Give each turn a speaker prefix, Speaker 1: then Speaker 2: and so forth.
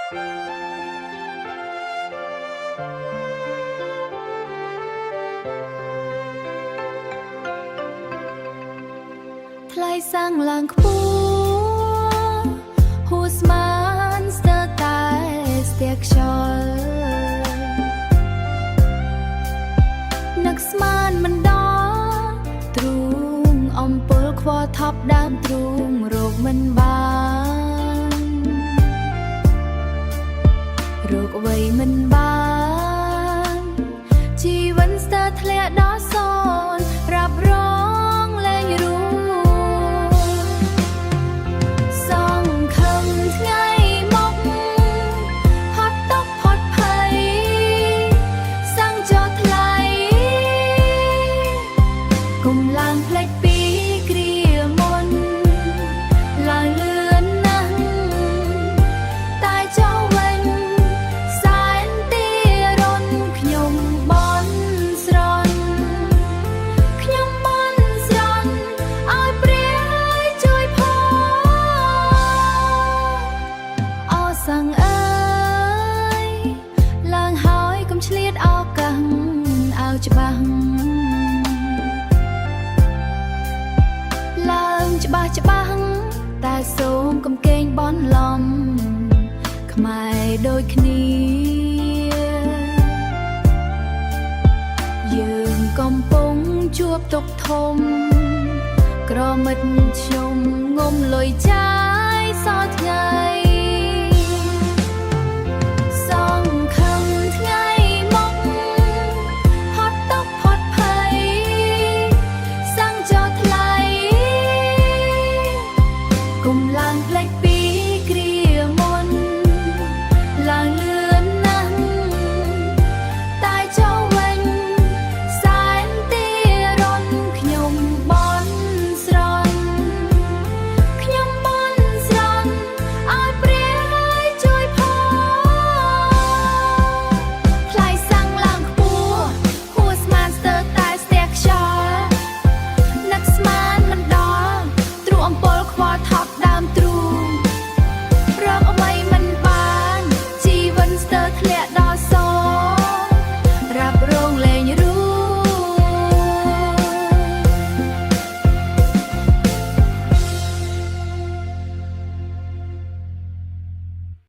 Speaker 1: ថ្លៃសាំងឡើងខ្ពស់ហួស្មានស្ទើរតែស្ទះខ្យល់នឹកស្មានមិនដល់ទ្រូងអំពុលខ្វល់ថប់ដើមទ្រូងរោគមិនបានរោគអ្វីមិនបានជីវិតស្ទើរធ្លាក់ដល់សូន្យរាប់រងលែងរួសង្ឃឹមថ្ងៃមកហត់តប់ផុតភ័យសាំងចោលថ្លៃគុំឡើងផ្លេចពីគ្រាមុនឡើងលឿនណាស់តែចោលវិញសែនទីរនខ្ញុំបន់ស្រន់ខ្ញុំបន់ស្រន់ឲ្យព្រះជួយផងអសាំងអើយឡើងហើយកុំឆ្លៀតឱកាសឲ្យច្បាស់ឡើងច្បាស់ច្បាស់តែសូមកុំកេងបន់ឡំខ្មែរដូចគ្នាយើងកំពុងជួបទុក្ខធំក្រមិត្តខ្ញុំងុំលុយចាយសល់ថ្ងៃ